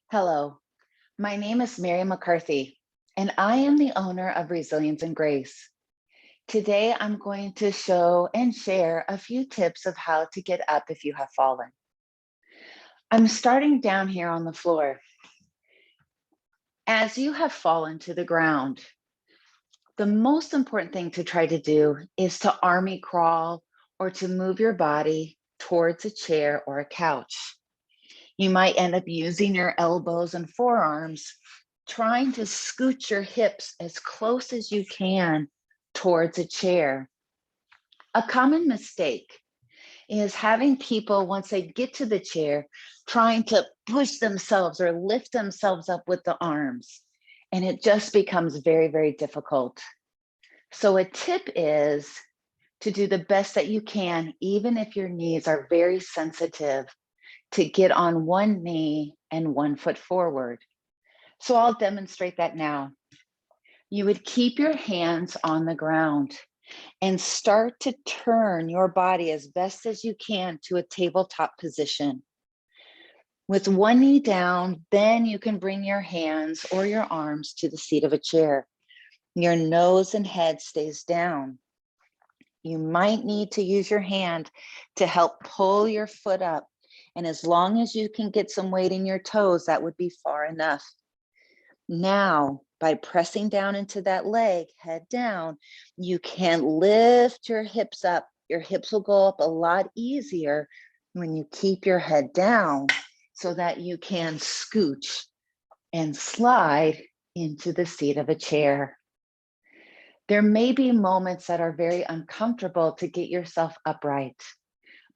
Hello, my name is Mary McCarthy, and I am the owner of Resilience and Grace. Today, I'm going to show and share a few tips of how to get up if you have fallen. I'm starting down here on the floor. As you have fallen to the ground, the most important thing to try to do is to army crawl or to move your body towards a chair or a couch. You might end up using your elbows and forearms, trying to scoot your hips as close as you can towards a chair. A common mistake is having people, once they get to the chair, trying to push themselves or lift themselves up with the arms. And it just becomes very, very difficult. So a tip is to do the best that you can, even if your knees are very sensitive, to get on one knee and 1 foot forward. So I'll demonstrate that now. You would keep your hands on the ground and start to turn your body as best as you can to a tabletop position. With one knee down, then you can bring your hands or your arms to the seat of a chair. Your nose and head stays down. You might need to use your hand to help pull your foot up. And as long as you can get some weight in your toes, that would be far enough. Now, by pressing down into that leg, head down, you can lift your hips up. Your hips will go up a lot easier when you keep your head down so that you can scooch and slide into the seat of a chair. There may be moments that are very uncomfortable to get yourself upright,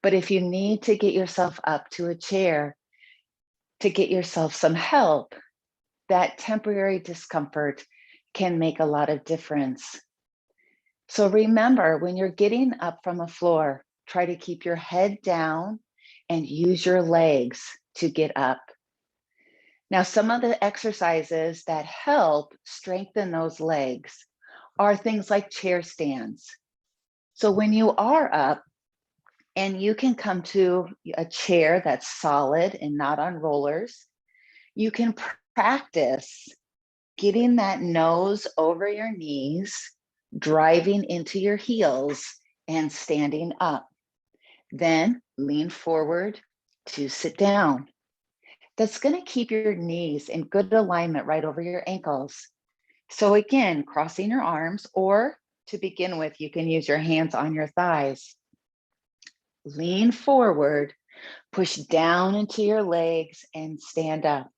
but if you need to get yourself up to a chair to get yourself some help, that temporary discomfort can make a lot of difference. So remember, when you're getting up from a floor, try to keep your head down and use your legs to get up. Now, some of the exercises that help strengthen those legs are things like chair stands. So when you are up and you can come to a chair that's solid and not on rollers, you can practice getting that nose over your knees, driving into your heels, and standing up. Then lean forward to sit down. That's going to keep your knees in good alignment right over your ankles. So again, crossing your arms, or to begin with, you can use your hands on your thighs. Lean forward, push down into your legs, and stand up.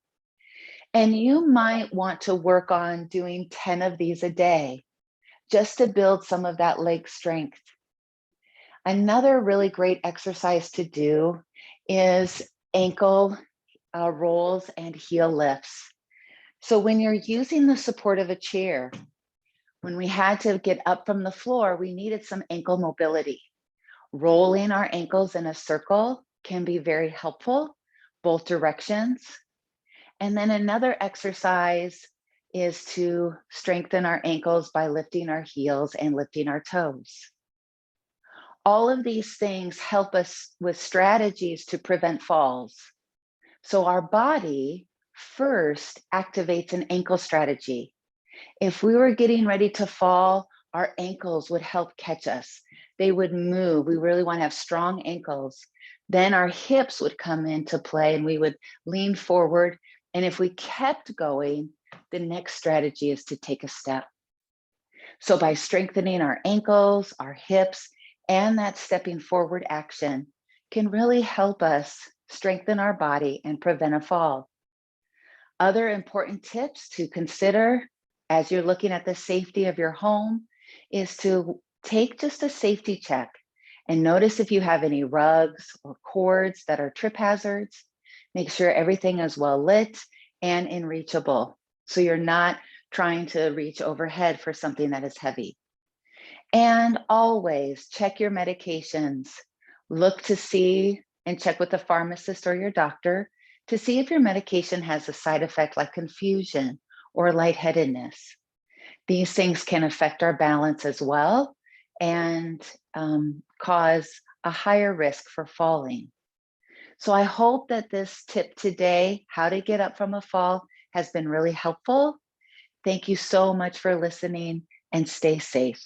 And you might want to work on doing 10 of these a day just to build some of that leg strength. Another really great exercise to do is ankle rolls and heel lifts. So when you're using the support of a chair, when we had to get up from the floor, we needed some ankle mobility. Rolling our ankles in a circle can be very helpful, both directions. And then another exercise is to strengthen our ankles by lifting our heels and lifting our toes. All of these things help us with strategies to prevent falls. So our body first activates an ankle strategy. If we were getting ready to fall, our ankles would help catch us. They would move. We really want to have strong ankles. Then our hips would come into play and we would lean forward. And if we kept going, the next strategy is to take a step. So by strengthening our ankles, our hips, and that stepping forward action can really help us strengthen our body and prevent a fall. Other important tips to consider as you're looking at the safety of your home is to take just a safety check and notice if you have any rugs or cords that are trip hazards. Make sure everything is well lit and in reachable, so you're not trying to reach overhead for something that is heavy. And always check your medications. Look to see and check with the pharmacist or your doctor to see if your medication has a side effect like confusion or lightheadedness. These things can affect our balance as well and cause a higher risk for falling. So I hope that this tip today, how to get up from a fall, has been really helpful. Thank you so much for listening and stay safe.